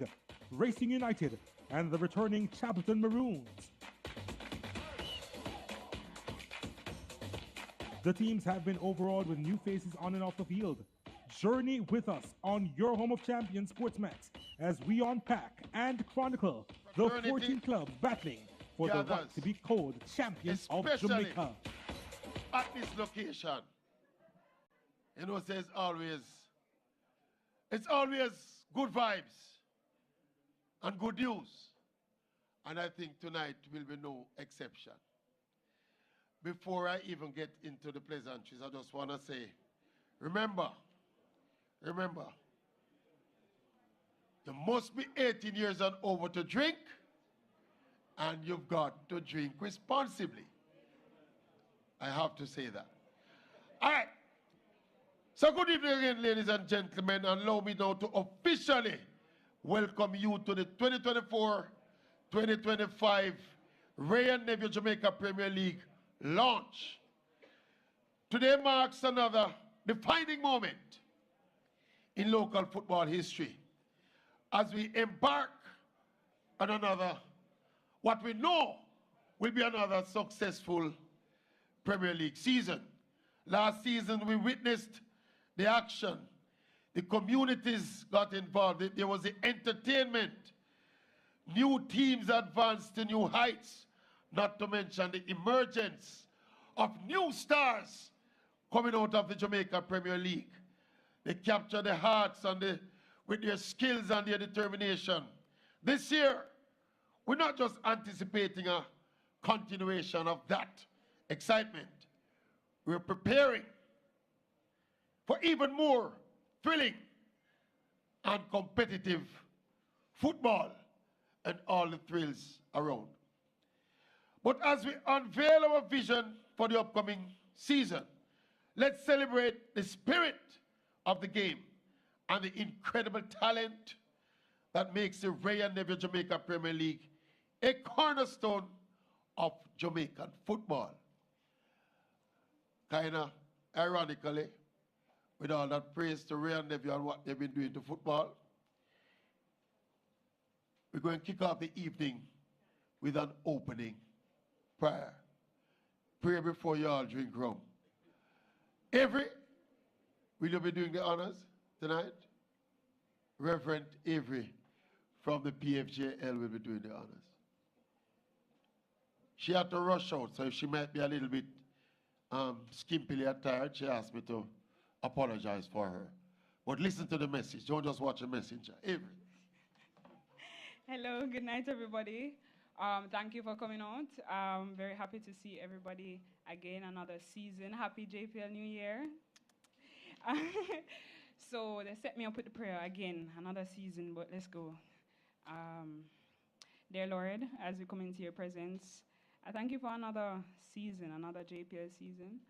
League, Racing United, and the returning Champton Maroons. The teams have been overawed with new faces on and off the field. Journey with us on your home of champions, SportsMax, as we unpack and chronicle the 14 clubs battling for the right to be called champions of Jamaica. At this location, you know, it's always good vibes and good news. And I think tonight will be no exception. Before I even get into the pleasantries, I just want to say, remember, you must be 18 years and over to drink, and you've got to drink responsibly. I have to say that. All right. So good evening again, ladies and gentlemen, and allow me now to officially welcome you to the 2024-2025 Ray and Nephew Jamaica Premier League launch. Today marks another defining moment in local football history as we embark on another, what we know will be another successful Premier League season. Last season we witnessed the action, the communities got involved, there was the entertainment, new teams advanced to new heights, not to mention the emergence of new stars coming out of the Jamaica Premier League. They capture the hearts and with their skills and their determination. This year, we're not just anticipating a continuation of that excitement. We're preparing for even more thrilling and competitive football and all the thrills around. But as we unveil our vision for the upcoming season, let's celebrate the spirit of the game and the incredible talent that makes the Ray and Nephew Jamaica Premier League a cornerstone of Jamaican football. Kinda ironically, with all that praise to Ray and Nephew and what they've been doing to football, we're going to kick off the evening with an opening prayer. Pray before you all drink rum. Avery, will you be doing the honors tonight? Reverend Avery from the PFJL will be doing the honors. She had to rush out, so she might be a little bit skimpily attired. She asked me to apologize for her. But listen to the message. Don't just watch the messenger. Avery. Hello, good night, everybody. Thank you for coming out. I'm very happy to see everybody again, another season. Happy JPL New Year. So they set me up with the prayer again, another season, but let's go. Dear Lord, as we come into your presence, I thank you for another season, another JPL season.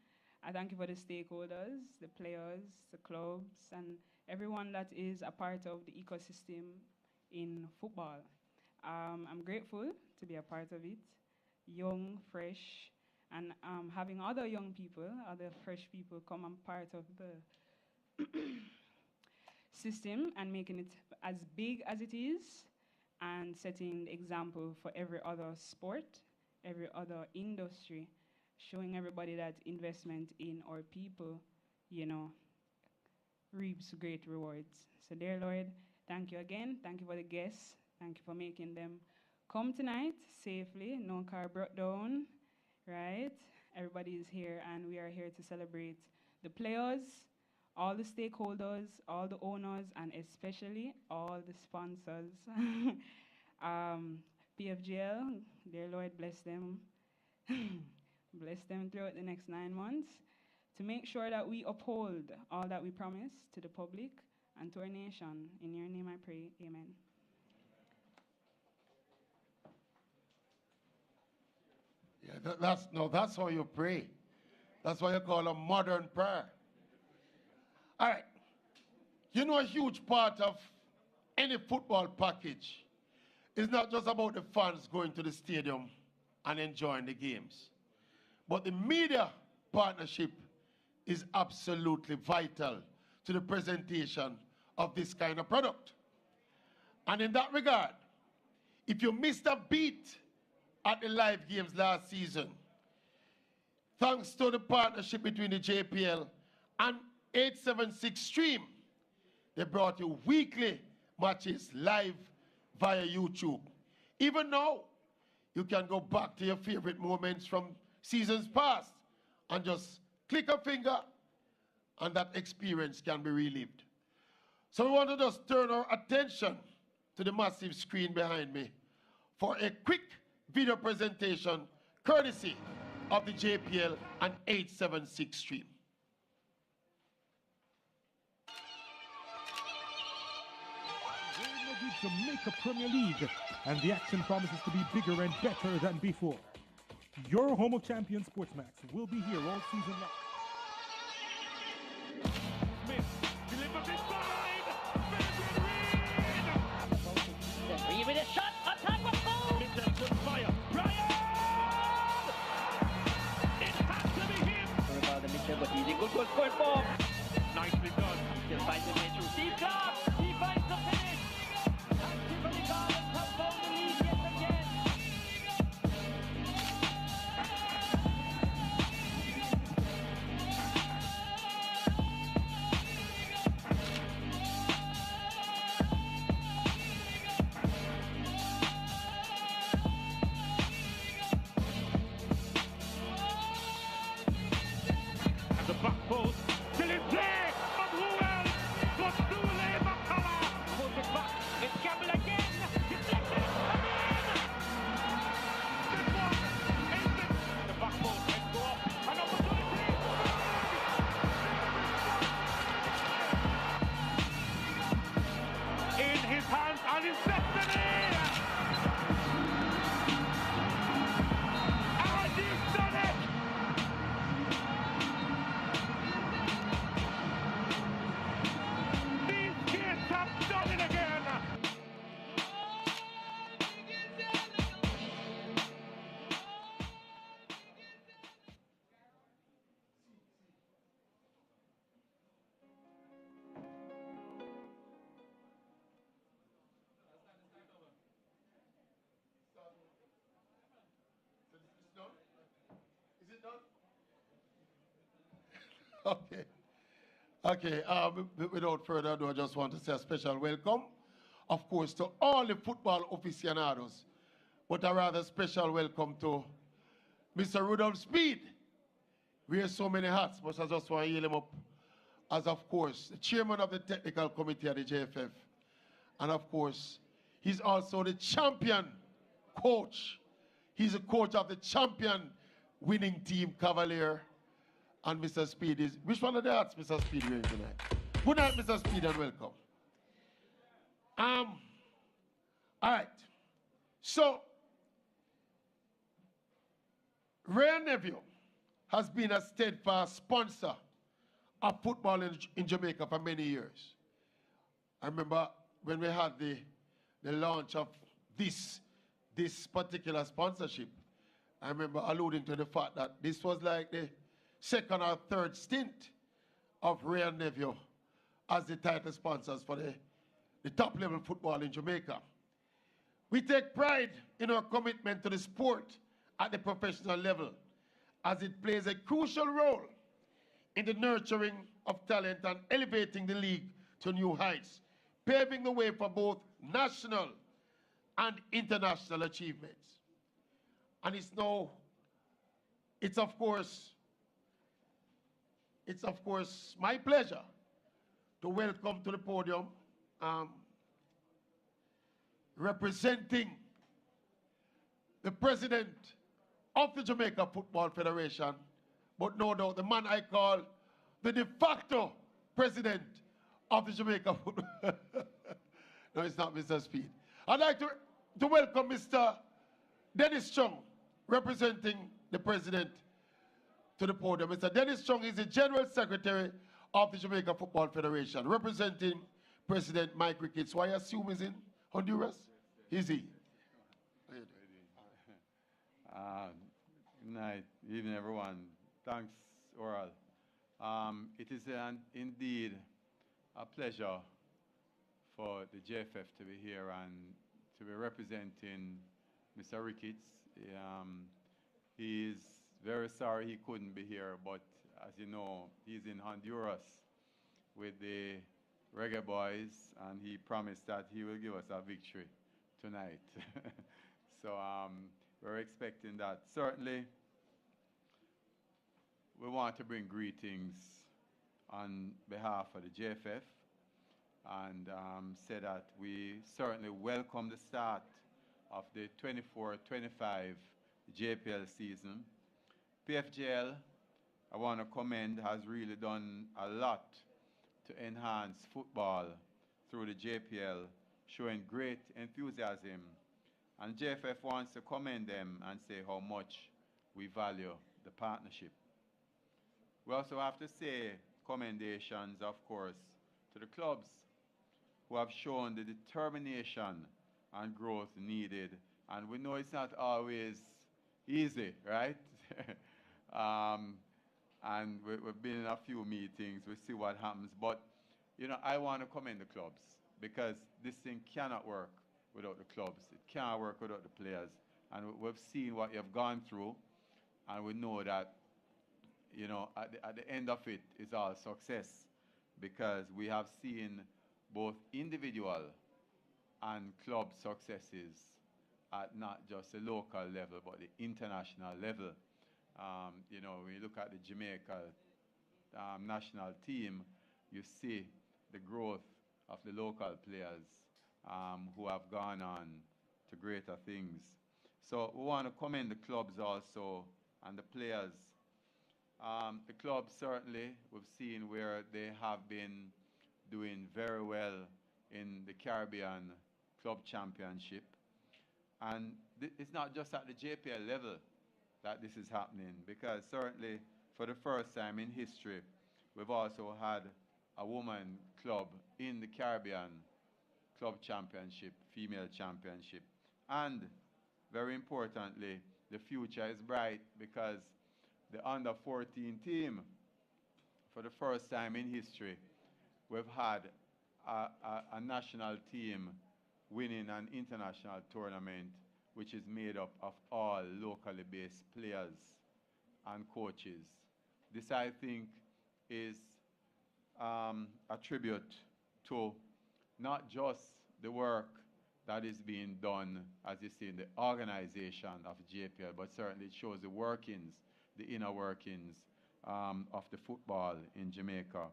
I thank you for the stakeholders, the players, the clubs, and everyone that is a part of the ecosystem in football. I'm grateful to be a part of it, young, fresh, and having other young people, other fresh people come and part of the system and making it as big as it is and setting the example for every other sport, every other industry, showing everybody that investment in our people, you know, reaps great rewards. So dear Lord, thank you again. Thank you for the guests. Thank you for making them come tonight safely. No car broke down, right? Everybody is here, and we are here to celebrate the players, all the stakeholders, all the owners, and especially all the sponsors. PFGL, dear Lord, bless them. Bless them throughout the next 9 months to make sure that we uphold all that we promise to the public and to our nation. In your name I pray, amen. Yeah, that's how you pray. That's why you call a modern prayer. All right. You know, a huge part of any football package is not just about the fans going to the stadium and enjoying the games, but the media partnership is absolutely vital to the presentation of this kind of product. And in that regard, if you missed a beat at the live games last season, thanks to the partnership between the JPL and 876 Stream, they brought you weekly matches live via YouTube. Even now, you can go back to your favorite moments from seasons past and just click a finger and that experience can be relived. So we want to just turn our attention to the massive screen behind me for a quick video presentation courtesy of the JPL and 876 Stream. The Jamaica Premier League, and the action promises to be bigger and better than before. Your home of champions, SportsMax, will be here all season long. With a shot, attack with goal! Mitchell fire. Brian! It has to be him! Sorry about the Mitchell, but he's in good goal scoring form. Nicely done. Still finds a way through. Steve Clark! He finds the finish! And Tiffany Garland has won the lead yet again. The back post, still in play, but who else but Dule Makala? Pulls it back, it's Campbell again, deflected, and in! This one, is it? The back post, let's go up, an opportunity! In his hands and his destiny! And he's done it! These kids have done it again! Is it done? Okay. Okay, without further ado, I just want to say a special welcome, of course, to all the football aficionados, but a rather special welcome to Mr. Rudolph Speed. Wears so many hats, but I just want to yield him up as, of course, the chairman of the technical committee at the JFF. And, of course, he's also the champion coach. He's a coach of the champion winning team, Cavalier. And Mr. Speed is, which one of the hats Mr. Speed wearing tonight? Good night, Mr. Speed, and welcome. All right. So, Ray Neville has been a steadfast sponsor of football in Jamaica for many years. I remember when we had the launch of this particular sponsorship, I remember alluding to the fact that this was like the second or third stint of Ray and Neville as the title sponsors for the top level football in Jamaica. We take pride in our commitment to the sport at the professional level, as it plays a crucial role in the nurturing of talent and elevating the league to new heights, paving the way for both national and international achievements. And it's of course my pleasure to welcome to the podium, representing the president of the Jamaica Football Federation, but no doubt the man I call the de facto president of the Jamaica Football. No, it's not Mr. Speed. I'd like to welcome Mr. Dennis Chung, representing the president, to the podium. Mr. Dennis Chung is the General Secretary of the Jamaica Football Federation, representing President Mike Ricketts, who I assume is in Honduras? Is he? Good night, evening, everyone. Thanks, Oral. It is indeed a pleasure for the JFF to be here and to be representing Mr. Ricketts. He is very sorry he couldn't be here, but as you know, he's in Honduras with the Reggae Boys, and he promised that he will give us a victory tonight. So we're expecting that. Certainly, we want to bring greetings on behalf of the JFF and say that we certainly welcome the start of the 24-25 JPL season. PFJL, I want to commend, has really done a lot to enhance football through the JPL, showing great enthusiasm. And JFF wants to commend them and say how much we value the partnership. We also have to say commendations, of course, to the clubs who have shown the determination and growth needed. And we know it's not always easy, right? And we've been in a few meetings, we see what happens. But, you know, I want to commend the clubs because this thing cannot work without the clubs. It cannot work without the players. And we've seen what you've gone through, and we know that, you know, at the end of it is all success because we have seen both individual and club successes at not just the local level, but the international level. You know, when you look at the Jamaica national team, you see the growth of the local players who have gone on to greater things. So we want to commend the clubs also and the players. The clubs certainly, we've seen where they have been doing very well in the Caribbean Club Championship. And it's not just at the JPL level that this is happening, because certainly for the first time in history, we've also had a woman club in the Caribbean Club Championship, Female Championship. And very importantly, the future is bright because the under-14 team, for the first time in history, we've had a national team winning an international tournament, which is made up of all locally based players and coaches. This, I think, is a tribute to not just the work that is being done, as you see, in the organization of JPL, but certainly it shows the workings, the inner workings of the football in Jamaica.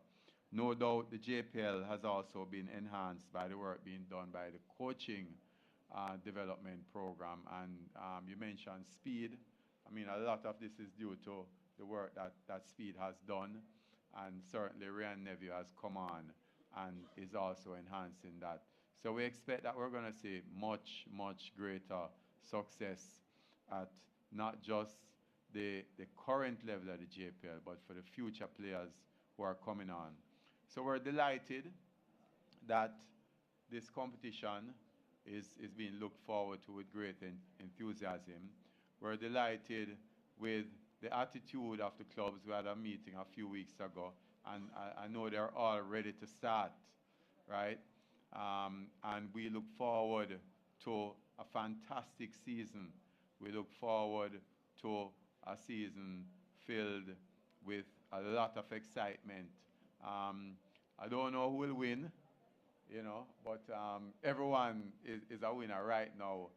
No doubt the JPL has also been enhanced by the work being done by the coaching development program. And you mentioned Speed. I mean, a lot of this is due to the work that Speed has done. And certainly Ryan Neville has come on and is also enhancing that. So we expect that we're going to see much, much greater success at not just the current level of the JPL, but for the future players who are coming on. So we're delighted that this competition is being looked forward to with great enthusiasm. We're delighted with the attitude of the clubs. We had a meeting a few weeks ago, and I know they're all ready to start, right? And we look forward to a fantastic season. We look forward to a season filled with a lot of excitement. I don't know who will win, you know, but everyone is a winner right now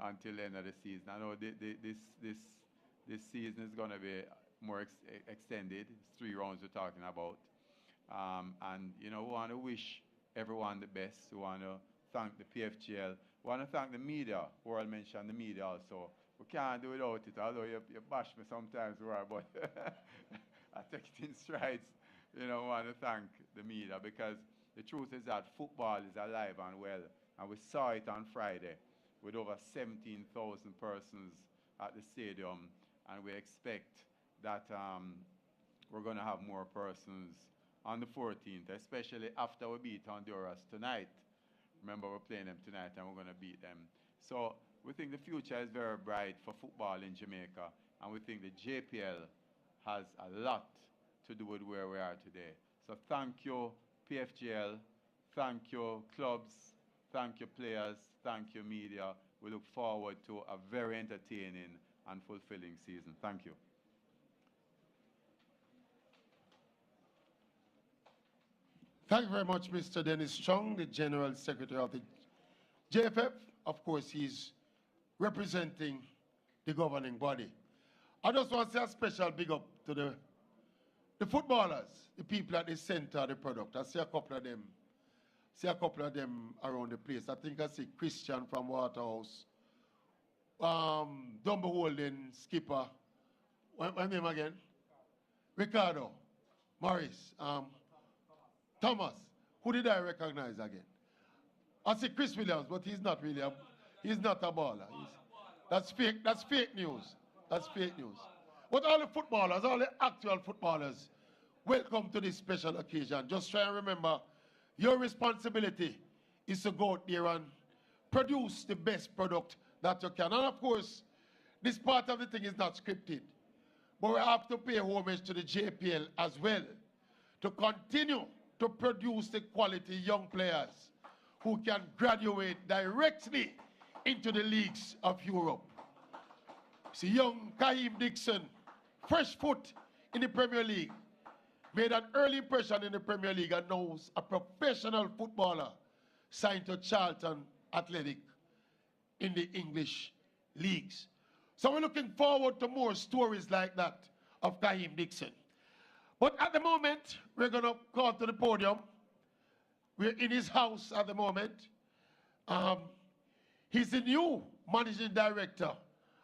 until the end of the season. I know this season is going to be more extended. It's 3 rounds we're talking about. And, you know, we want to wish everyone the best. We want to thank the PFGL. We want to thank the media. World mentioned the media also. We can't do without it, although you bash me sometimes, but I take it in strides. You know, I want to thank the media because the truth is that football is alive and well. And we saw it on Friday with over 17,000 persons at the stadium. And we expect that we're going to have more persons on the 14th, especially after we beat Honduras tonight. Remember, we're playing them tonight and we're going to beat them. So we think the future is very bright for football in Jamaica. And we think the JPL has a lot to do with where we are today. So thank you, PFGL, Thank you, clubs. Thank you, players. Thank you, media. We look forward to a very entertaining and fulfilling season. Thank you. Thank you very much, Mr. Dennis Strong, the General Secretary of the JFF. Of course, he's representing the governing body. I just want to say a special big up to the footballers, the people at the center of the product. I see a couple of them. Around the place. I think I see Christian from Waterhouse. Dumbo Holden, skipper. What name again? Ricardo. Morris. Thomas. Who did I recognize again? I see Chris Williams, but he's not really he's not a baller. That's fake news. That's fake news. But all the footballers, all the actual footballers, welcome to this special occasion. Just try and remember, your responsibility is to go out there and produce the best product that you can. And of course, this part of the thing is not scripted. But we have to pay homage to the JPL as well to continue to produce the quality young players who can graduate directly into the leagues of Europe. See, young Kaheem Dixon, fresh foot in the Premier League, made an early impression in the Premier League and now is a professional footballer signed to Charlton Athletic in the English leagues. So we're looking forward to more stories like that of Kaheem Dixon. But at the moment, we're going to call to the podium. We're in his house at the moment. He's the new managing director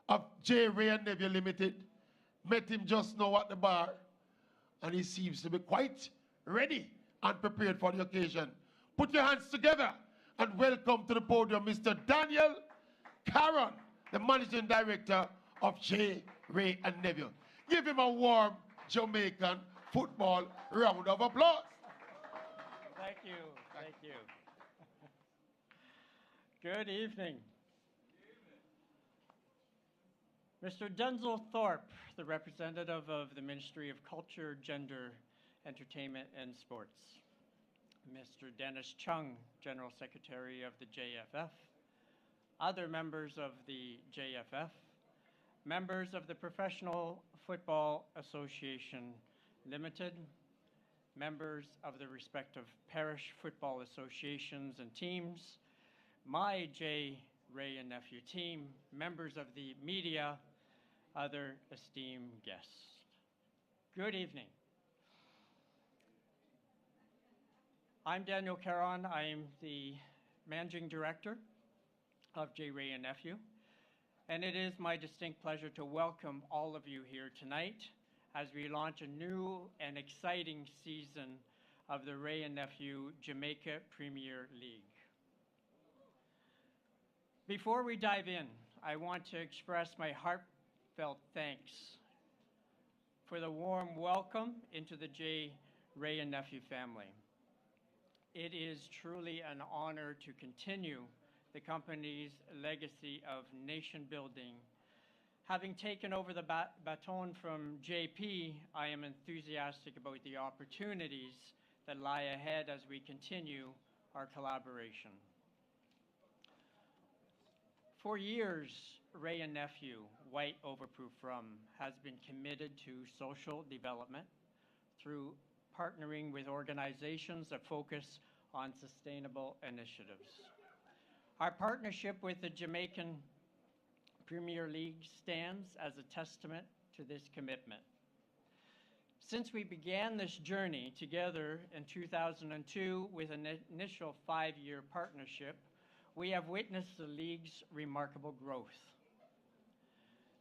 of J. Ray and Neville Limited. Met him just now at the bar, and he seems to be quite ready and prepared for the occasion. Put your hands together and welcome to the podium Mr. Daniel Caron, the managing director of J. Ray and Neville. Give him a warm Jamaican football round of applause. Thank you. Thank you. Good evening. Mr. Denzel Thorpe, the representative of the Ministry of Culture, Gender, Entertainment and Sports. Mr. Dennis Chung, General Secretary of the JFF. Other members of the JFF. Members of the Professional Football Association Limited. Members of the respective parish football associations and teams. My J. Ray and Nephew team. Members of the media. Other esteemed guests. Good evening. I'm Daniel Caron. I'm the Managing Director of J. Ray and Nephew, and it is my distinct pleasure to welcome all of you here tonight as we launch a new and exciting season of the Ray and Nephew Jamaica Premier League. Before we dive in, I want to express my heartfelt thanks for the warm welcome into the J. Ray and Nephew family. It is truly an honor to continue the company's legacy of nation building. Having taken over the baton from JP, I am enthusiastic about the opportunities that lie ahead as we continue our collaboration. For years, Ray and Nephew, White Overproof Rum, has been committed to social development through partnering with organizations that focus on sustainable initiatives. Our partnership with the Jamaican Premier League stands as a testament to this commitment. Since we began this journey together in 2002 with an initial 5-year partnership, we have witnessed the league's remarkable growth.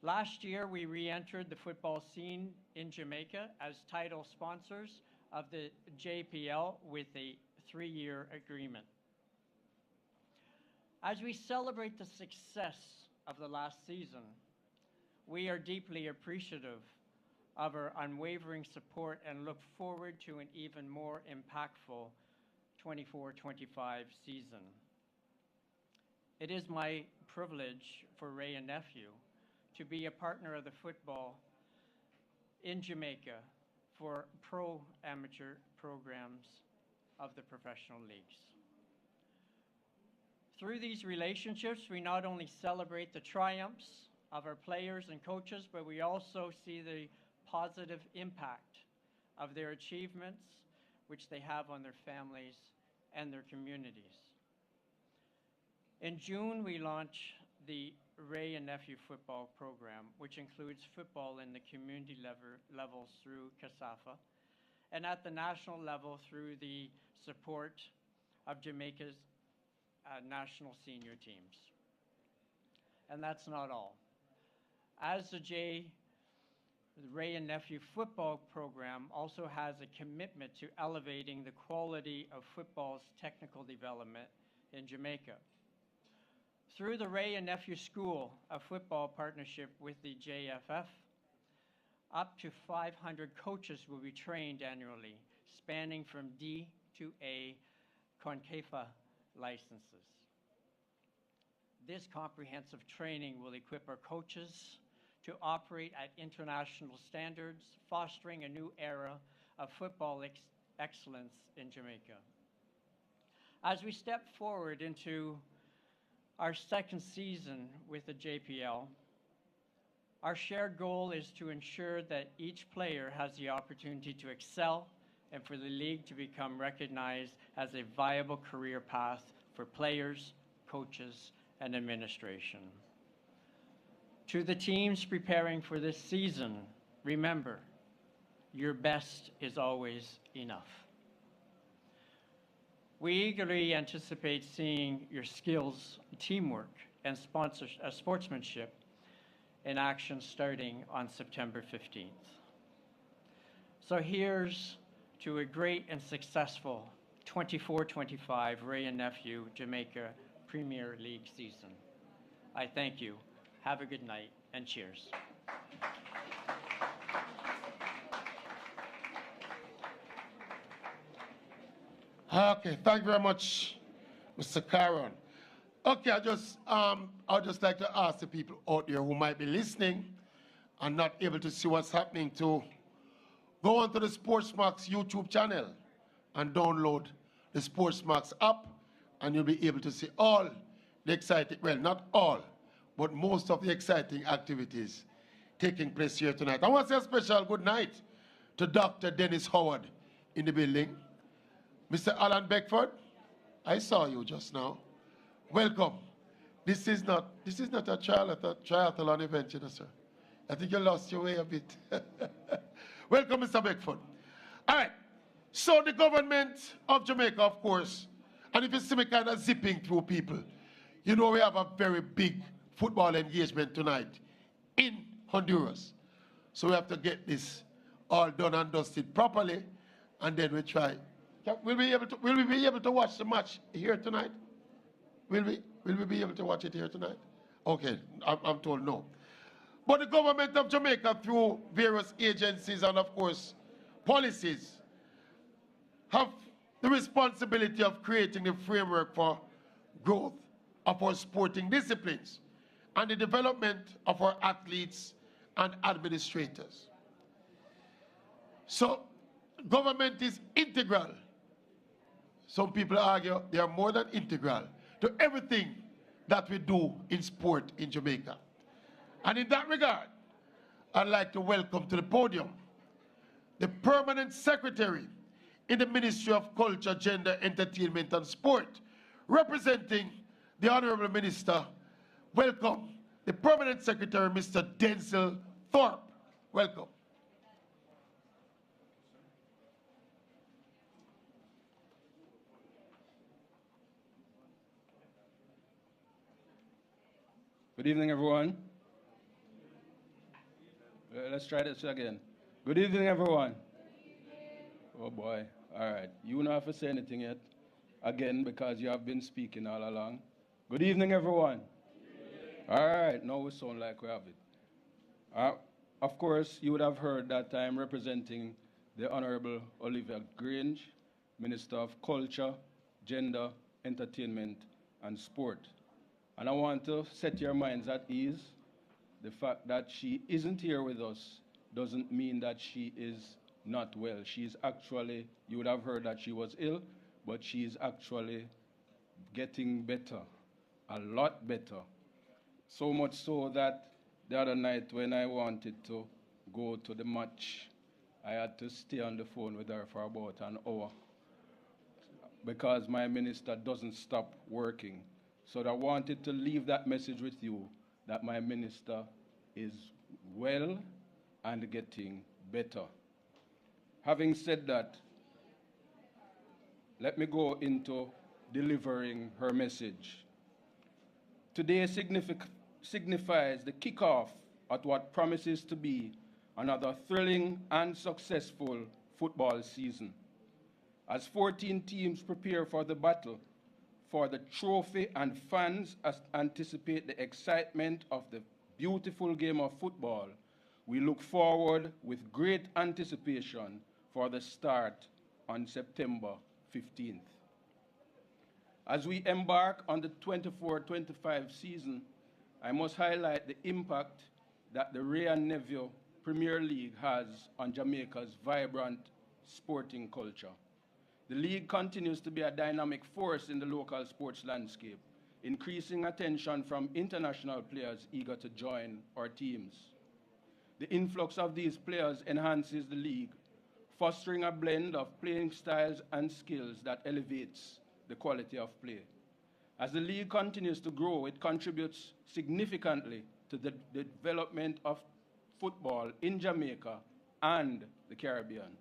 Last year, we re-entered the football scene in Jamaica as title sponsors of the JPL with a 3-year agreement. As we celebrate the success of the last season, we are deeply appreciative of our unwavering support and look forward to an even more impactful 24-25 season. It is my privilege for Ray and Nephew to be a partner of the football in Jamaica for pro-amateur programs of the professional leagues. Through these relationships, we not only celebrate the triumphs of our players and coaches, but we also see the positive impact of their achievements, which they have on their families and their communities. In June, we launched the Ray and Nephew football program, which includes football in the community levels through CASAFA, and at the national level through the support of Jamaica's national senior teams. And that's not all. As the Ray and Nephew football program also has a commitment to elevating the quality of football's technical development in Jamaica. Through the Ray and Nephew School of Football partnership with the JFF, up to 500 coaches will be trained annually, spanning from D to A CONCAFA licenses. This comprehensive training will equip our coaches to operate at international standards, fostering a new era of football excellence in Jamaica. As we step forward into our second season with the JPL, our shared goal is to ensure that each player has the opportunity to excel and for the league to become recognized as a viable career path for players, coaches, and administration. To the teams preparing for this season, remember, your best is always enough. We eagerly anticipate seeing your skills, teamwork, and sportsmanship in action starting on September 15th. So here's to a great and successful 24-25 Ray and Nephew Jamaica Premier League season. I thank you. Have a good night, and cheers. Okay, thank you very much, Mr. Caron. Okay, I'd just like to ask the people out there who might be listening and not able to see what's happening to go onto the SportsMax YouTube channel and download the SportsMax app, and you'll be able to see all the exciting, well, not all, but most of the exciting activities taking place here tonight. I want to say a special good night to Dr. Dennis Howard in the building. Mr. Alan Beckford, I saw you just now. Welcome. This is not a triathlon event, you know, sir. I think you lost your way a bit. Welcome, Mr. Beckford. All right. So the government of Jamaica, of course, and if you see me kind of zipping through people, you know we have a very big football engagement tonight in Honduras. So we have to get this all done and dusted properly, and then we try. Will we be able to watch the match here tonight? Will we be able to watch it here tonight? Okay, I'm told no. But the government of Jamaica, through various agencies and of course policies, have the responsibility of creating a framework for growth of our sporting disciplines and the development of our athletes and administrators. So government is integral. Some people argue they are more than integral to everything that we do in sport in Jamaica. And in that regard, I'd like to welcome to the podium the Permanent Secretary in the Ministry of Culture, Gender, Entertainment and Sport, representing the Honorable Minister. Welcome, the Permanent Secretary, Mr. Denzel Thorpe. Welcome. Good evening, everyone. Let's try this again. Good evening, everyone. Oh boy. All right. You don't have to say anything yet. Again, because you have been speaking all along. Good evening, everyone. All right. Now we sound like we have it. Of course, you would have heard that I'm representing the Honorable Olivia Grange, Minister of Culture, Gender, Entertainment, and Sport. And I want to set your minds at ease. The fact that she isn't here with us doesn't mean that she is not well. She's actually, you would have heard that she was ill, but she's actually getting better. a lot better. So much so that the other night when I wanted to go to the match, I had to stay on the phone with her for about an hour because my minister doesn't stop working. So I wanted to leave that message with you that my minister is well and getting better. Having said that, let me go into delivering her message. Today signifies the kickoff at what promises to be another thrilling and successful football season. As 14 teams prepare for the battle for the trophy and fans anticipate the excitement of the beautiful game of football, we look forward with great anticipation for the start on September 15th. As we embark on the 24-25 season, I must highlight the impact that the Ray and Neville Premier League has on Jamaica's vibrant sporting culture. The league continues to be a dynamic force in the local sports landscape, increasing attention from international players eager to join our teams. The influx of these players enhances the league, fostering a blend of playing styles and skills that elevates the quality of play. As the league continues to grow, it contributes significantly to the development of football in Jamaica and the Caribbean.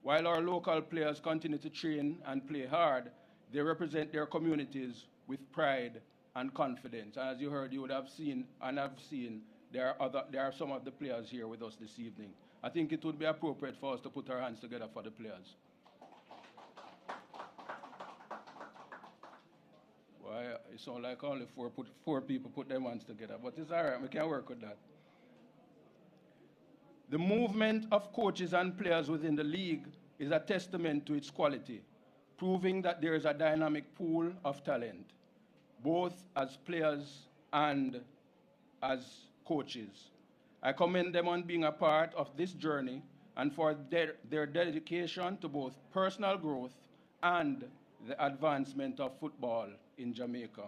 While our local players continue to train and play hard, they represent their communities with pride and confidence. And as you heard, you would have seen, and have seen, there are some of the players here with us this evening. I think it would be appropriate for us to put our hands together for the players. Well, it sounds like only four people put their hands together, but it's all right, we can work with that. The movement of coaches and players within the league is a testament to its quality, proving that there is a dynamic pool of talent, both as players and as coaches. I commend them on being a part of this journey and for their dedication to both personal growth and the advancement of football in Jamaica.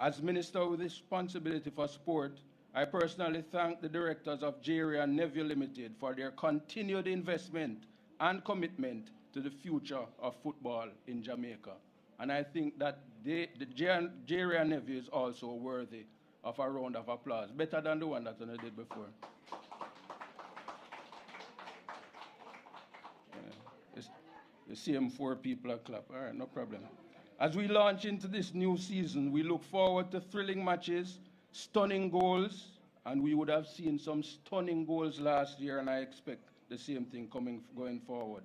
As Minister with responsibility for sport, I personally thank the directors of J. and Neville Limited for their continued investment and commitment to the future of football in Jamaica. And I think that the J. and Neville is also worthy of a round of applause, better than the one that I did before. It's the same four people are clap. All right, no problem. As we launch into this new season, we look forward to thrilling matches, stunning goals, and we would have seen some stunning goals last year, and I expect the same thing going forward.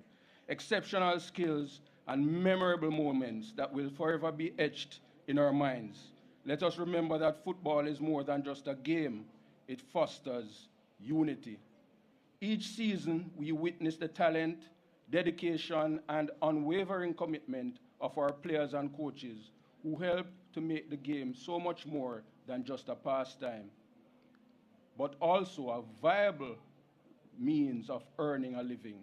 Exceptional skills and memorable moments that will forever be etched in our minds. Let us remember that football is more than just a game. It fosters unity. Each season, we witness the talent, dedication, and unwavering commitment of our players and coaches who help to make the game so much more than just a pastime, but also a viable means of earning a living.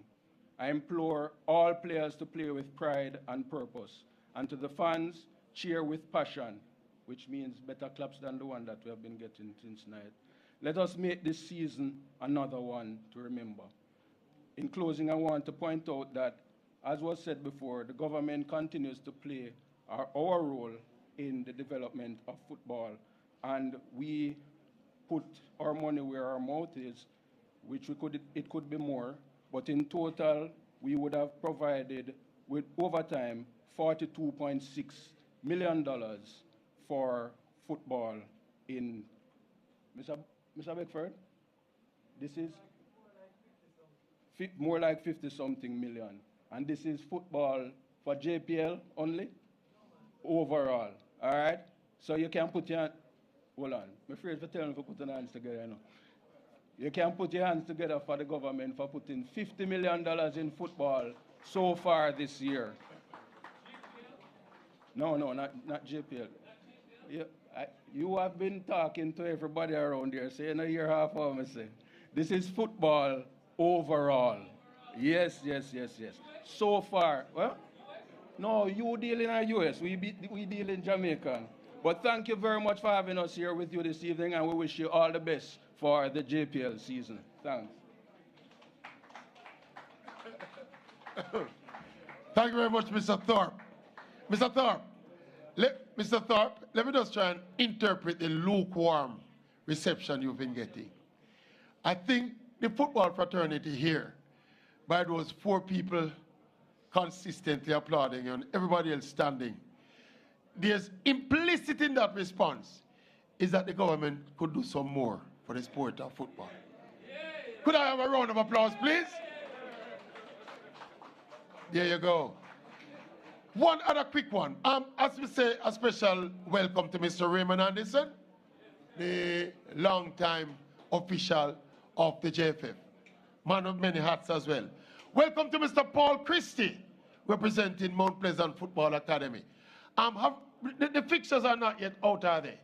I implore all players to play with pride and purpose, and to the fans, cheer with passion, which means better claps than the one that we have been getting since night. Let us make this season another one to remember. In closing, I want to point out that, as was said before, the government continues to play our role in the development of football, and we put our money where our mouth is, which it could be more, but in total, we would have provided with overtime $42.6 million for football in, Mr. Beckford, this is more like 50-something million. And this is football for JPL only? Overall, all right? So you can put your, hold on, I'm afraid to tell them to put your hands together, you know. You can put your hands together for the government for putting $50 million in football so far this year. No, not JPL. You have been talking to everybody around here, so you know you're half of me say. This is football overall. Yes. So far, well, no, you deal in our US, we deal in Jamaican. But thank you very much for having us here with you this evening, and we wish you all the best for the JPL season. Thanks. Thank you very much, Mr. Thorpe. Mr. Thorpe, let me just try and interpret the lukewarm reception you've been getting. I think the football fraternity here, by those 4 people consistently applauding and everybody else standing, there's implicit in that response is that the government could do some more for the sport of football. Could I have a round of applause, please? There you go. One other quick one. As we say, a special welcome to Mr. Raymond Anderson, the long-time official of the JFF, man of many hats as well. Welcome to Mr. Paul Christie, representing Mount Pleasant Football Academy. The fixtures are not yet out, are they?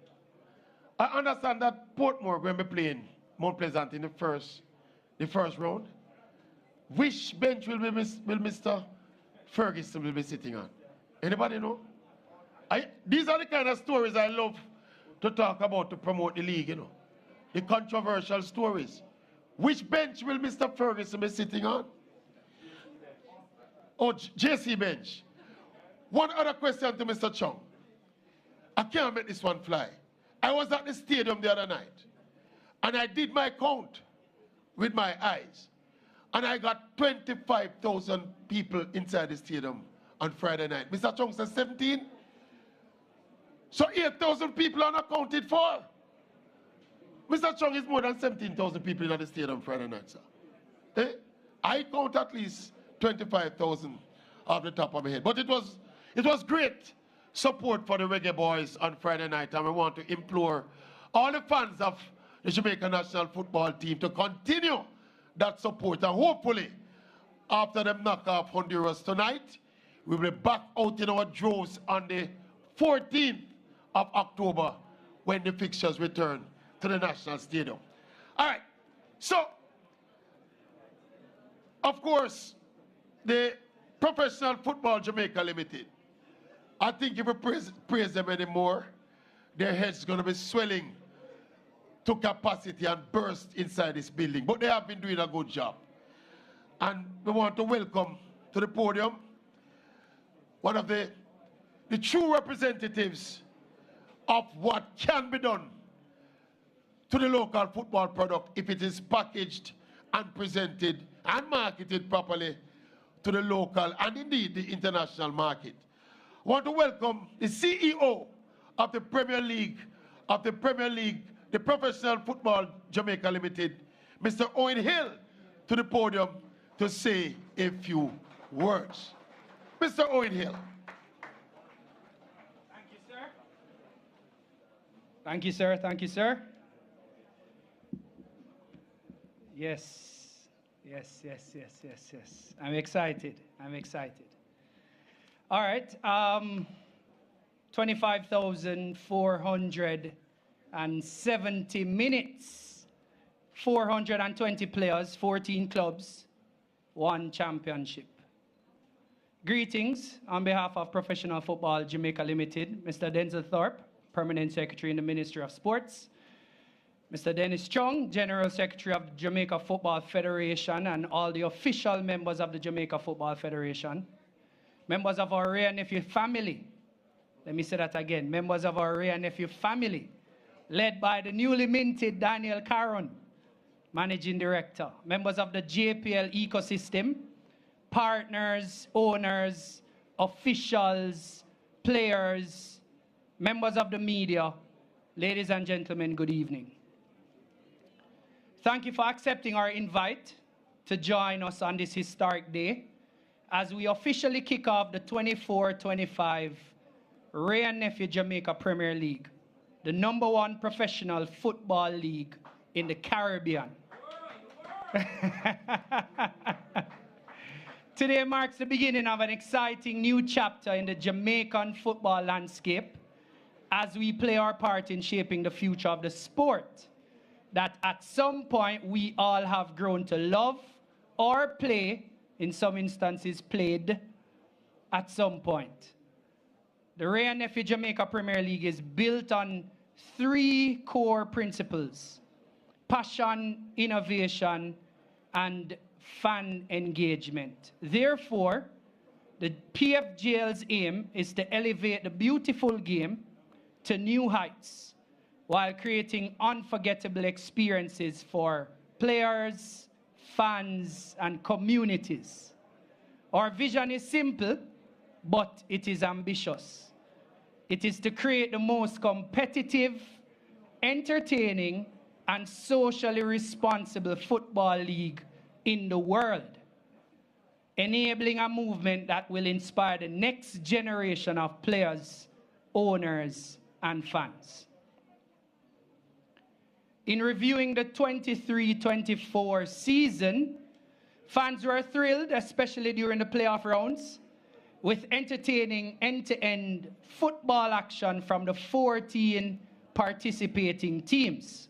I understand that Portmore going to be playing Mount Pleasant in the first round. Which bench will Mr. Ferguson will be sitting on? Anybody know? These are the kind of stories I love to talk about to promote the league, you know. The controversial stories. Which bench will Mr. Ferguson be sitting on? Oh, JC bench. One other question to Mr. Chung. I can't make this one fly. I was at the stadium the other night, and I did my count with my eyes, and I got 25,000 people inside the stadium on Friday night. Mr. Chung says 17. So 8,000 people are not counted for. Mr. Chung is more than 17,000 people in the stadium Friday night, sir. Eh? I count at least 25,000 off the top of my head. But it was great support for the Reggae Boys on Friday night, and we want to implore all the fans of the Jamaica national football team to continue that support, and hopefully after them knock off Honduras tonight, we'll be back out in our droves on the 14th of October when the fixtures return to the National Stadium. All right, so of course the Professional Football Jamaica Limited, I think if we praise them anymore, their heads going to be swelling to capacity and burst inside this building. But they have been doing a good job. And we want to welcome to the podium one of the true representatives of what can be done to the local football product if it is packaged and presented and marketed properly to the local and indeed the international market. I want to welcome the CEO of the Premier League, the Professional Football Jamaica Limited, Mr. Owen Hill, to the podium to say a few words. Mr. Owen Hill. Thank you, sir. Thank you, sir. Thank you, sir. Yes. I'm excited. All right. 25,470 minutes, 420 players, 14 clubs, 1 championship. Greetings on behalf of Professional Football Jamaica Limited, Mr. Denzel Thorpe, Permanent Secretary in the Ministry of Sports, Mr. Dennis Chung, General Secretary of the Jamaica Football Federation, and all the official members of the Jamaica Football Federation, members of our Ray and Nephew family. Let me say that again. Members of our Ray and Nephew family, led by the newly minted Daniel Caron, Managing Director. Members of the JPL ecosystem, partners, owners, officials, players, members of the media, ladies and gentlemen, good evening. Thank you for accepting our invite to join us on this historic day as we officially kick off the 24-25 Ray and Nephew Jamaica Premier League, the #1 professional football league in the Caribbean. Today marks the beginning of an exciting new chapter in the Jamaican football landscape as we play our part in shaping the future of the sport that at some point we all have grown to love or play, in some instances played at some point. the Ray and Nephew Jamaica Premier League is built on 3 core principles: passion, innovation, and fan engagement. Therefore, the PFGL's aim is to elevate the beautiful game to new heights while creating unforgettable experiences for players, fans, and communities. Our vision is simple, but it is ambitious. It is to create the most competitive, entertaining, and socially responsible football league in the world, enabling a movement that will inspire the next generation of players, owners, and fans. In reviewing the 23-24 season, fans were thrilled, especially during the playoff rounds, with entertaining end-to-end football action from the 14 participating teams.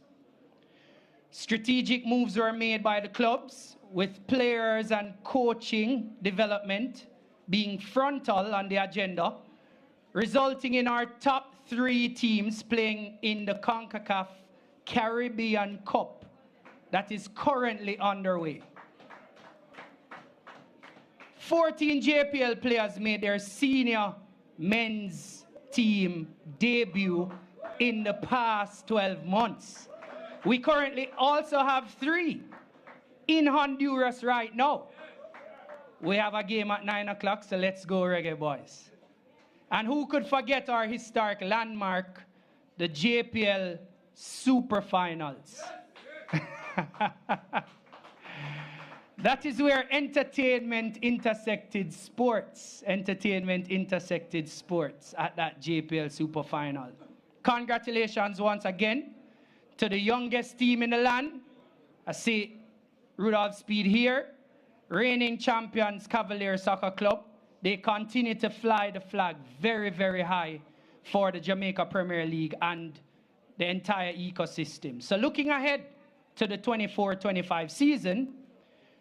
Strategic moves were made by the clubs, with players and coaching development being frontal on the agenda, resulting in our top 3 teams playing in the CONCACAF Caribbean Cup that is currently underway. 14 JPL players made their senior men's team debut in the past 12 months. We currently also have 3 in Honduras right now. We have a game at 9 o'clock, so let's go, Reggae Boys. And who could forget our historic landmark, the JPL Super Finals? That is where entertainment intersected sports. Entertainment intersected sports at that JPL Super Final. Congratulations once again to the youngest team in the land. I see Rudolph Speed here, reigning champions Cavalier Soccer Club. They continue to fly the flag very, very high for the Jamaica Premier League and the entire ecosystem. So looking ahead to the 24-25 season,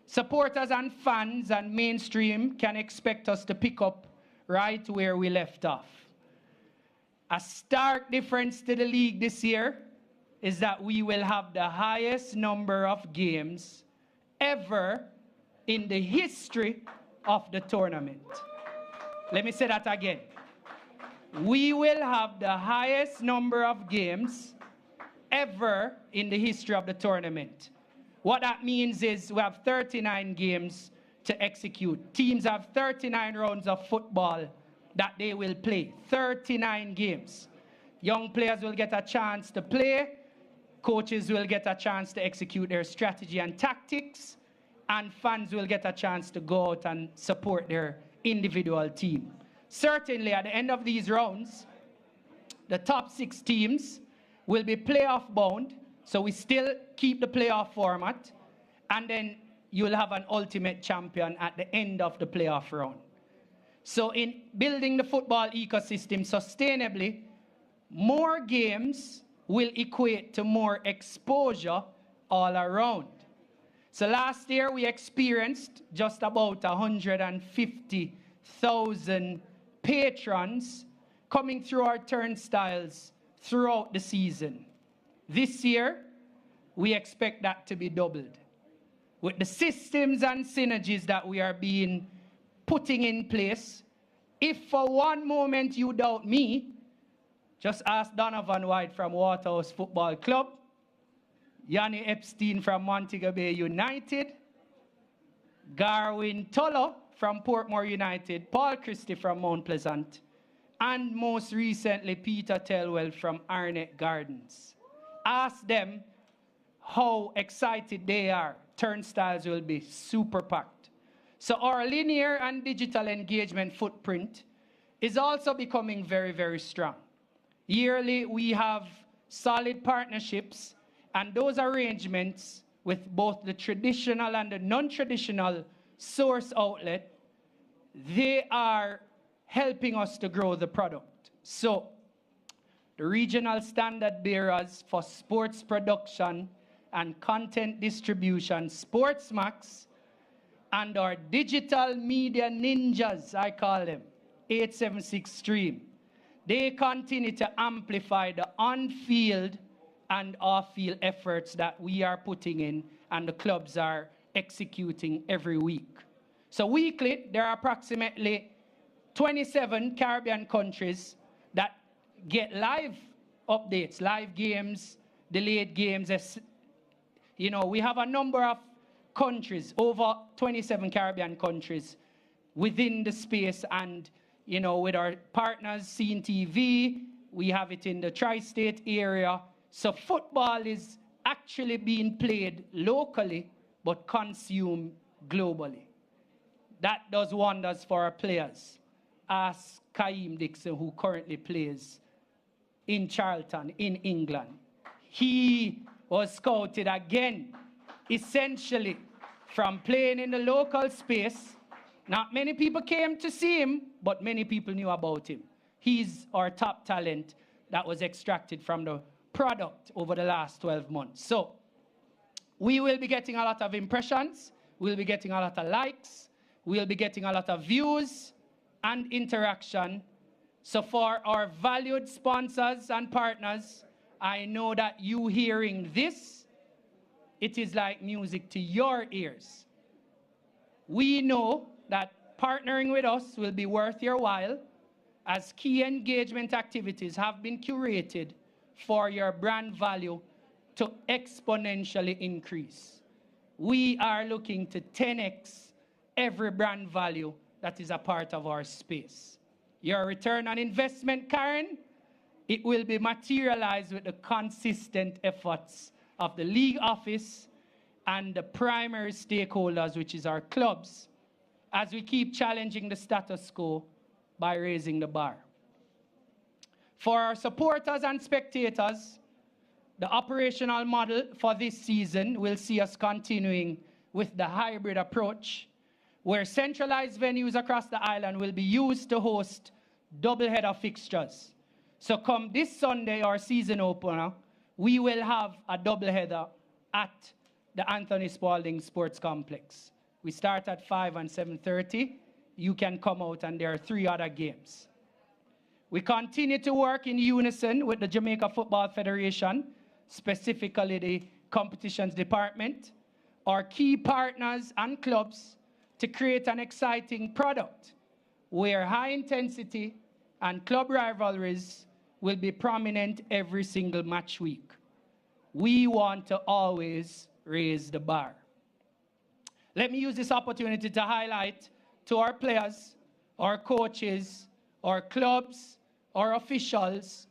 supporters and fans and mainstream can expect us to pick up right where we left off. A stark difference to the league this year is that we will have the highest number of games ever in the history of the tournament. Let me say that again. We will have the highest number of games ever in the history of the tournament. What that means is we have 39 games to execute. Teams have 39 rounds of football that they will play. 39 games. Young players will get a chance to play. Coaches will get a chance to execute their strategy and tactics. And fans will get a chance to go out and support their individual team. Certainly, at the end of these rounds, the top 6 teams will be playoff bound. So we still keep the playoff format. And then you'll have an ultimate champion at the end of the playoff round. So in building the football ecosystem sustainably, more games will equate to more exposure all around. So last year we experienced just about 150,000 patrons coming through our turnstiles throughout the season. This year, we expect that to be doubled. With the systems and synergies that we are putting in place, if for one moment you doubt me, just ask Donovan White from Waterhouse Football Club, Yanni Epstein from Montego Bay United, Garwin Tolo from Portmore United, Paul Christie from Mount Pleasant, and most recently Peter Telwell from Arnett Gardens. Ask them how excited they are. Turnstiles will be super packed. So our linear and digital engagement footprint is also becoming very, very strong. Yearly, we have solid partnerships, and those arrangements with both the traditional and the non-traditional source outlet, they are helping us to grow the product. So the regional standard bearers for sports production and content distribution, SportsMax, and our digital media ninjas, I call them, 876 Stream, they continue to amplify the on-field and off-field efforts that we are putting in and the clubs are executing every week. So weekly, there are approximately 27 Caribbean countries that get live updates, live games, delayed games. You know, we have a number of countries, over 27 Caribbean countries within the space, and, you know, with our partners, Scene TV, we have it in the tri-state area. So football is actually being played locally, but consumed globally. That does wonders for our players. Ask Kaim Dixon, who currently plays in Charlton, in England. He was scouted again, essentially, from playing in the local space. Not many people came to see him, but many people knew about him. He's our top talent that was extracted from the product over the last 12 months. So we will be getting a lot of impressions. We'll be getting a lot of likes. We'll be getting a lot of views and interaction. So for our valued sponsors and partners, I know that you hearing this, it is like music to your ears. We know that partnering with us will be worth your while, as key engagement activities have been curated for your brand value to exponentially increase. We are looking to 10x every brand value that is a part of our space. Your return on investment, Karen, it will be materialized with the consistent efforts of the league office and the primary stakeholders, which is our clubs, as we keep challenging the status quo by raising the bar. For our supporters and spectators, the operational model for this season will see us continuing with the hybrid approach, where centralized venues across the island will be used to host doubleheader fixtures. So come this Sunday, our season opener, we will have a doubleheader at the Anthony Spalding Sports Complex. We start at 5 and 7:30. You can come out, and there are 3 other games. We continue to work in unison with the Jamaica Football Federation, specifically the competitions department, our key partners and clubs, to create an exciting product where high intensity and club rivalries will be prominent every single match week. We want to always raise the bar. Let me use this opportunity to highlight to our players, our coaches, our clubs, our officials,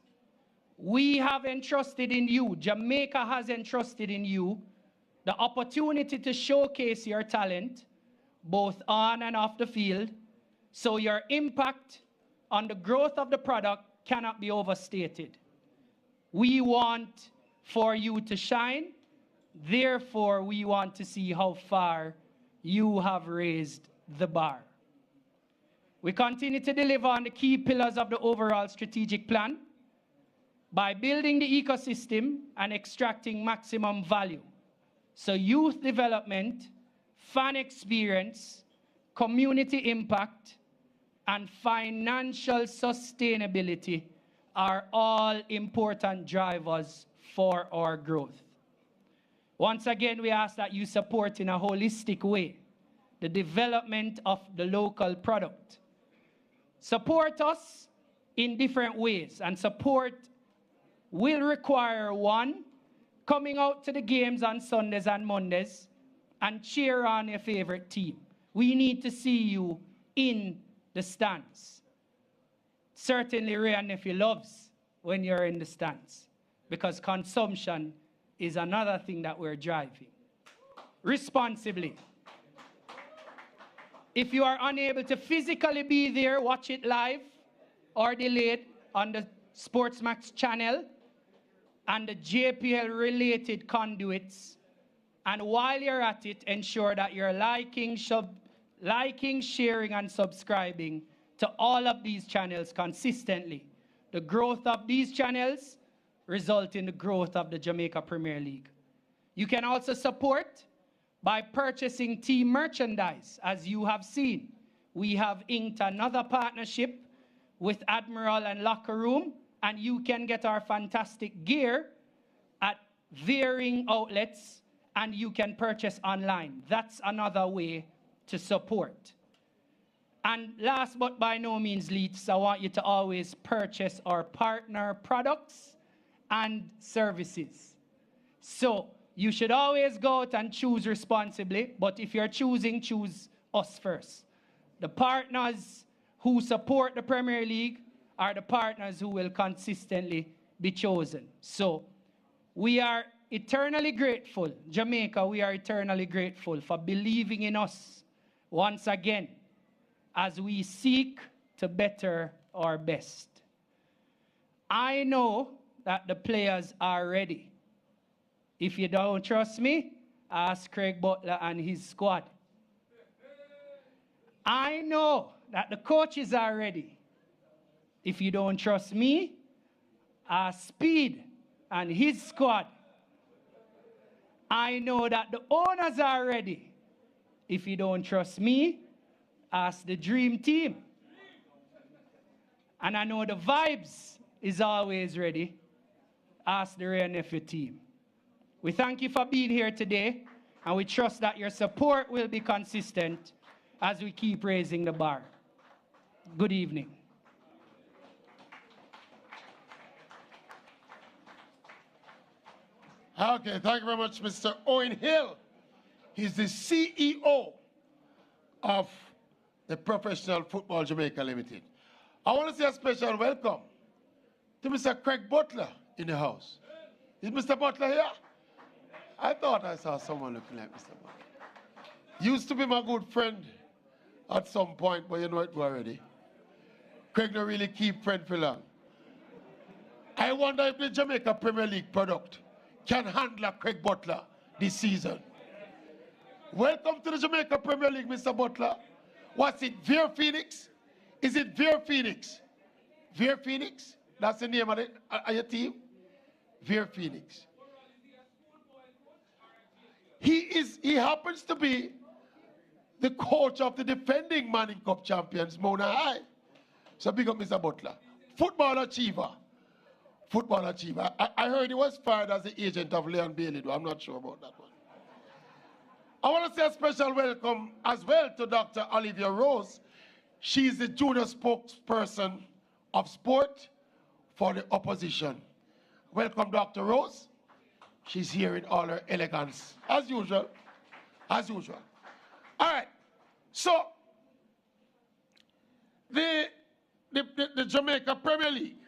we have entrusted in you, Jamaica has entrusted in you, the opportunity to showcase your talent, both on and off the field, so your impact on the growth of the product cannot be overstated. We want for you to shine, therefore we want to see how far you have raised the bar. We continue to deliver on the key pillars of the overall strategic plan by building the ecosystem and extracting maximum value. So youth development, fan experience, community impact, and financial sustainability are all important drivers for our growth. Once again, we ask that you support in a holistic way the development of the local product. Support us in different ways, and support will require, 1, coming out to the games on Sundays and Mondays and cheer on your favorite team. We need to see you in the stands. Certainly, Ray and Nephew loves when you're in the stands, because consumption is another thing that we're driving responsibly. If you are unable to physically be there, watch it live or delayed on the SportsMax channel and the JPL-related conduits. And while you're at it, ensure that you're liking, sharing, and subscribing to all of these channels consistently. The growth of these channels result in the growth of the Jamaica Premier League. You can also support by purchasing team merchandise. As you have seen, we have inked another partnership with Admiral and Locker Room, and you can get our fantastic gear at varying outlets, and you can purchase online. That's another way to support. And last but by no means least, I want you to always purchase our partner products and services. So you should always go out and choose responsibly, but if you're choosing, choose us first. The partners who support the Premier League are the partners who will consistently be chosen. So we are eternally grateful, Jamaica, we are eternally grateful for believing in us once again as we seek to better our best. I know that the players are ready. If you don't trust me, ask Craig Butler and his squad. I know that the coaches are ready. If you don't trust me, ask Speed and his squad. I know that the owners are ready. If you don't trust me, ask the Dream Team. And I know the Vibes is always ready. Ask the Ray Nephew team. We thank you for being here today, and we trust that your support will be consistent as we keep raising the bar. Good evening. Okay, thank you very much, Mr. Owen Hill. He's the CEO of the Professional Football Jamaica Limited. I want to say a special welcome to Mr. Craig Butler in the house. Is Mr. Butler here? I thought I saw someone looking like Mr. Butler. Used to be my good friend at some point, but you know it already. Craig don't really keep friend for long. I wonder if the Jamaica Premier League product can handle Craig Butler this season. Welcome to the Jamaica Premier League, Mr. Butler. What's it, Veer Phoenix? Is it Veer Phoenix? Veer Phoenix? That's the name of your team? Veer Phoenix. He happens to be the coach of the defending Manning Cup champions, Mona High. So big up, Mr. Butler. Football achiever. Football achiever. I heard he was fired as the agent of Leon Bailey, though. I'm not sure about that one. I want to say a special welcome as well to Dr. Olivia Rose. She's the junior spokesperson of sport for the opposition. Welcome, Dr. Rose. She's here in all her elegance, as usual. As usual. All right. So, the Jamaica Premier League.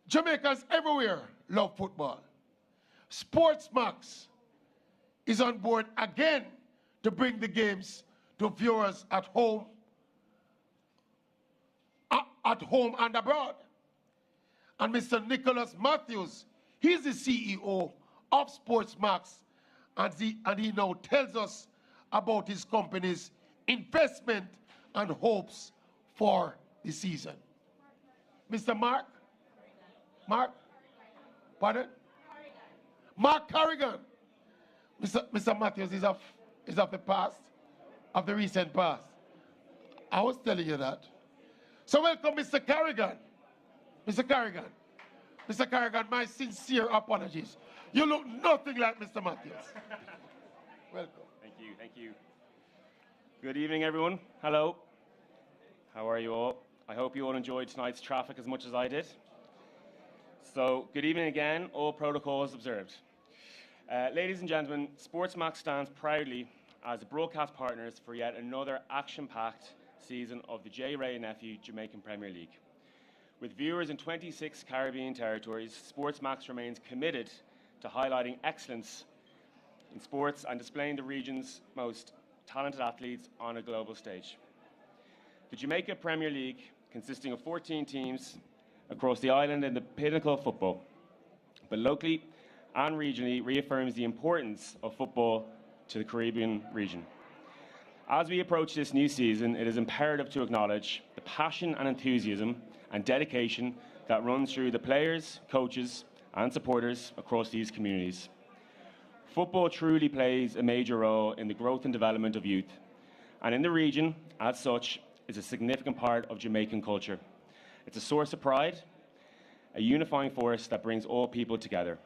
Jamaicans everywhere love football. SportsMax is on board again to bring the games to viewers at home and abroad. And Mr. Nicholas Matthews, he's the CEO of SportsMax, and he now tells us about his company's investment and hopes for the season. Mr. Mark? Pardon? Mark Carrigan. Mr. Matthews is of the past, of the recent past. I was telling you that. So welcome, Mr. Carrigan. Mr. Carrigan. Mr. Carrigan, my sincere apologies. You look nothing like Mr. Matthews. Welcome. Thank you. Good evening, everyone. Hello. How are you all? I hope you all enjoyed tonight's traffic as much as I did. So, good evening again, all protocols observed. Ladies and gentlemen, SportsMax stands proudly as the broadcast partners for yet another action-packed season of the J. Ray and Nephew Jamaican Premier League. With viewers in 26 Caribbean territories, SportsMax remains committed to highlighting excellence in sports and displaying the region's most talented athletes on a global stage. The Jamaica Premier League, consisting of 14 teams across the island in the pinnacle of football, but locally and regionally reaffirms the importance of football to the Caribbean region. As we approach this new season, it is imperative to acknowledge the passion and enthusiasm and dedication that runs through the players, coaches, and supporters across these communities. Football truly plays a major role in the growth and development of youth, and in the region, as such, is a significant part of Jamaican culture. It's a source of pride, a unifying force that brings all people together.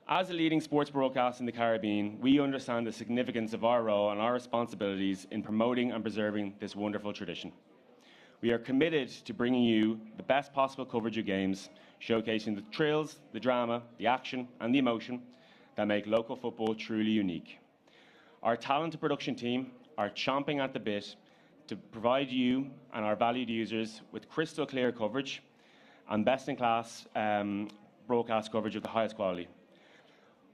As a leading sports broadcast in the Caribbean, we understand the significance of our role and our responsibilities in promoting and preserving this wonderful tradition. We are committed to bringing you the best possible coverage of games, showcasing the thrills, the drama, the action and the emotion that make local football truly unique. Our talented production team are chomping at the bit to provide you and our valued users with crystal clear coverage and best-in-class broadcast coverage of the highest quality.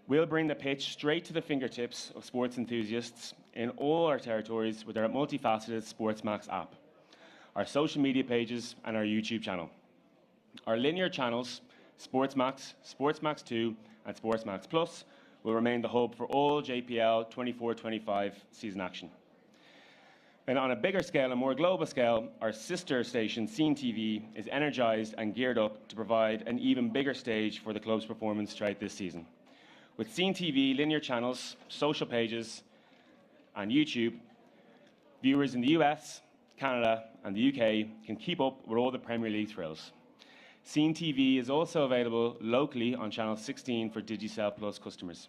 We'll bring the pitch straight to the fingertips of sports enthusiasts in all our territories with our multifaceted SportsMax app, our social media pages and our YouTube channel. Our linear channels, SportsMax, SportsMax 2 and SportsMax Plus, will remain the hub for all JPL 24-25 season action. And on a bigger scale, a more global scale, our sister station, Scene TV, is energised and geared up to provide an even bigger stage for the club's performance throughout this season. With Scene TV, linear channels, social pages, and YouTube, viewers in the US, Canada, and the UK can keep up with all the Premier League thrills. Scene TV is also available locally on Channel 16 for Digicel Plus customers.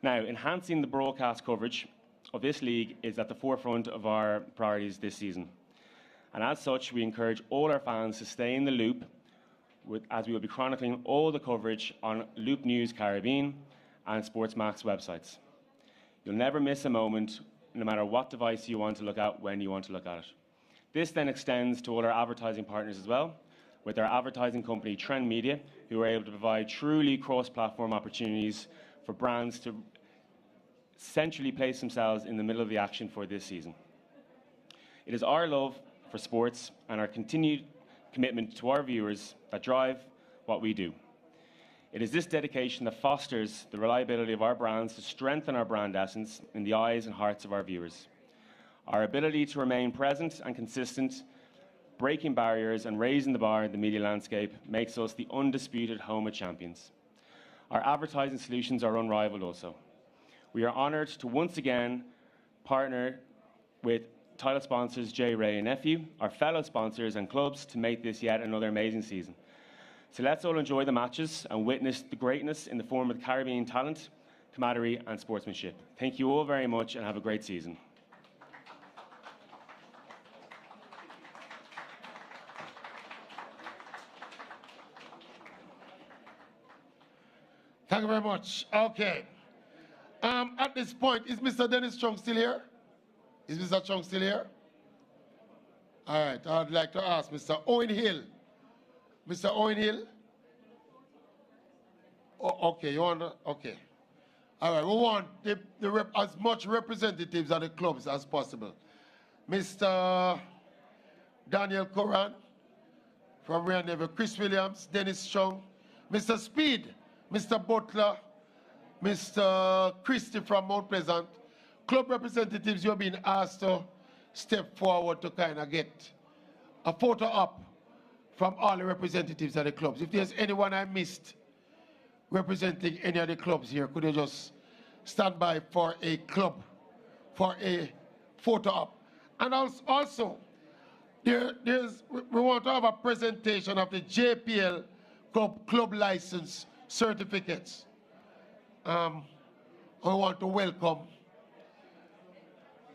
Now, enhancing the broadcast coverage of this league is at the forefront of our priorities this season. And as such, we encourage all our fans to stay in the loop as we will be chronicling all the coverage on Loop News Caribbean and SportsMax websites. You'll never miss a moment, no matter what device you want to look at, when you want to look at it. This then extends to all our advertising partners as well, with our advertising company Trend Media, who are able to provide truly cross-platform opportunities for brands to centrally place themselves in the middle of the action for this season. It is our love for sports and our continued commitment to our viewers that drive what we do. It is this dedication that fosters the reliability of our brands to strengthen our brand essence in the eyes and hearts of our viewers. Our ability to remain present and consistent, breaking barriers and raising the bar in the media landscape makes us the undisputed home of champions. Our advertising solutions are unrivaled also. We are honoured to once again partner with title sponsors J. Ray and Nephew, our fellow sponsors and clubs, to make this yet another amazing season. So let's all enjoy the matches and witness the greatness in the form of Caribbean talent, camaraderie and sportsmanship. Thank you all very much and have a great season. Thank you very much. Okay. At this point, is Mr. Dennis Chung still here? Is Mr. Chung still here? All right. I'd like to ask Mr. Owen Hill. Mr. Owen Hill? Oh, okay. You want to? Okay. All right. We want as much representatives of the clubs as possible. Mr. Daniel Coran from Real Neville, Chris Williams, Dennis Chung, Mr. Speed, Mr. Butler, Mr. Christie from Mount Pleasant. Club representatives, you're being asked to step forward to kind of get a photo up from all the representatives of the clubs. If there's anyone I missed representing any of the clubs here, could you just stand by for a club, for a photo up? And also we want to have a presentation of the JPL club license certificates. I want to welcome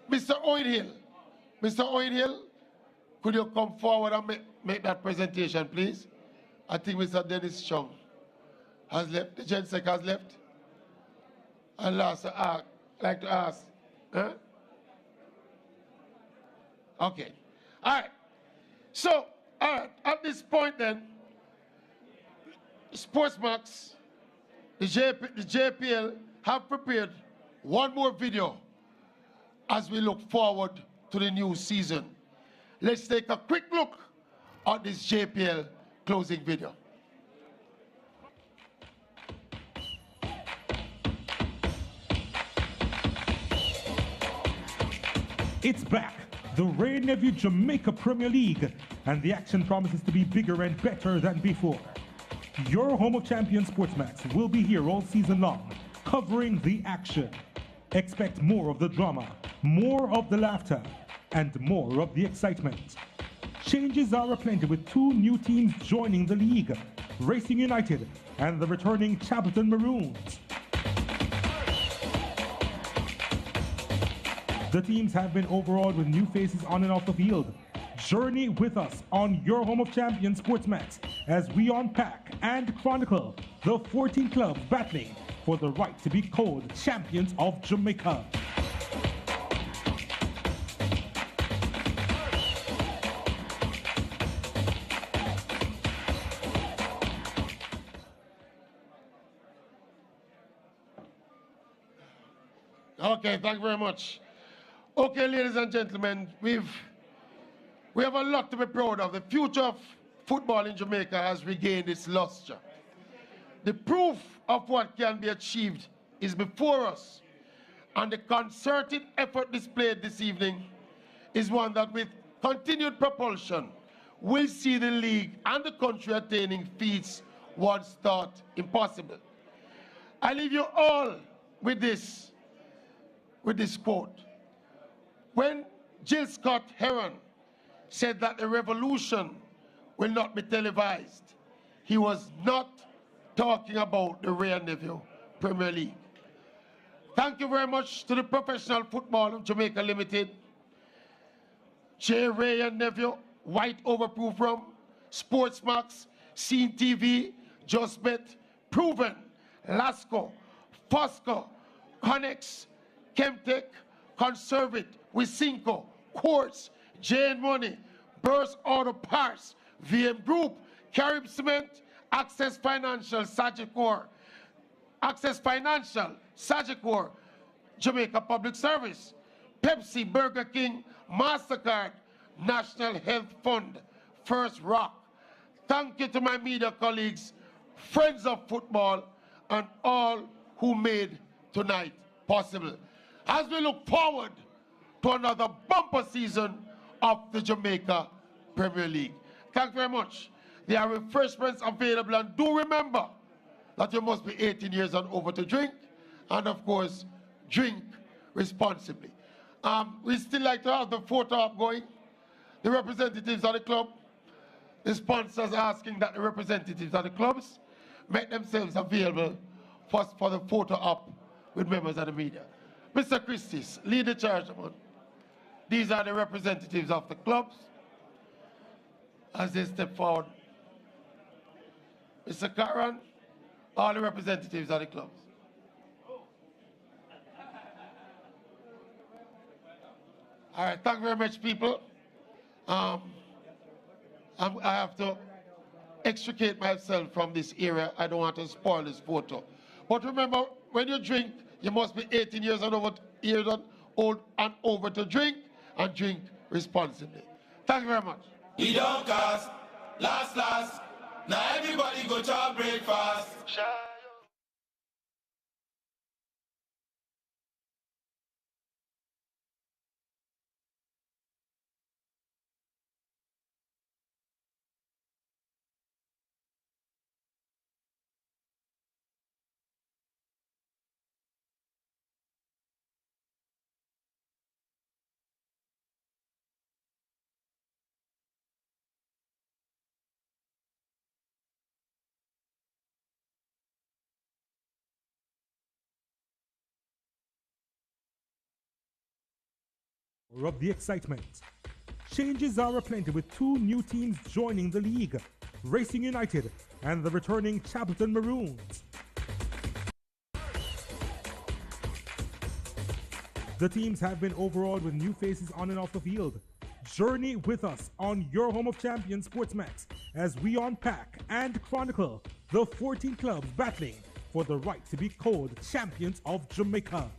Mr. Owen Hill. Mr. Owen Hill, could you come forward and make that presentation, please? I think Mr. Dennis Chung has left. The GenSec has left. And last, I'd like to ask. Huh? Okay. All right. So, all right, at this point then, SportsMax, the JPL have prepared one more video as we look forward to the new season. Let's take a quick look at this JPL closing video. It's back, the Ray Nephew Jamaica Premier League, and the action promises to be bigger and better than before. Your home of champions, SportsMax, will be here all season long, covering the action. Expect more of the drama, more of the laughter, and more of the excitement. Changes are aplenty with two new teams joining the league, Racing United and the returning Chapelton Maroons. The teams have been overawed with new faces on and off the field. Journey with us on your home of champions, SportsMax, as we unpack and chronicle the 14 clubs battling for the right to be called champions of Jamaica. Okay, thank you very much. Okay, ladies and gentlemen, we have a lot to be proud of. The future of football in Jamaica has regained its luster. The proof of what can be achieved is before us, and the concerted effort displayed this evening is one that, with continued propulsion, will see the league and the country attaining feats once thought impossible. I leave you all with this quote. When Jill Scott Heron said that the revolution will not be televised, he was not talking about the Ray and Nephew Premier League. Thank you very much to the Professional Football of Jamaica Limited, J. Ray and Nephew, White Overproof Rum, SportsMax, Scene TV, Just Bet, Proven, Lasco, Fosco, Connex, Chemtech, Conservit, Wisinco, Quartz, Jane Money, Burst Auto Parts, VM Group, Carib Cement, Access Financial, Sagicor, Jamaica Public Service, Pepsi, Burger King, MasterCard, National Health Fund, First Rock. Thank you to my media colleagues, friends of football, and all who made tonight possible. As we look forward to another bumper season of the Jamaica Premier League. Thank you very much. There are refreshments available, and do remember that you must be 18 years and over to drink, and of course, drink responsibly. We still like to have the photo up going. The representatives of the club, the sponsors asking that the representatives of the clubs make themselves available for the photo up with members of the media. Mr. Christis, lead the charge, man. These are the representatives of the clubs as they step forward. Mr. Caron, all the representatives of the clubs. All right, thank you very much, people. I have to extricate myself from this area. I don't want to spoil this photo. But remember, when you drink, you must be 18 years and old and over to drink, and drink responsibly. Thank you very much. We don't cast, last. Now everybody go to breakfast. Of the excitement. Changes are aplenty with two new teams joining the league, Racing United and the returning Chapelton Maroons. The teams have been overawed with new faces on and off the field. Journey with us on your home of champions, SportsMax, as we unpack and chronicle the 14 clubs battling for the right to be called champions of Jamaica.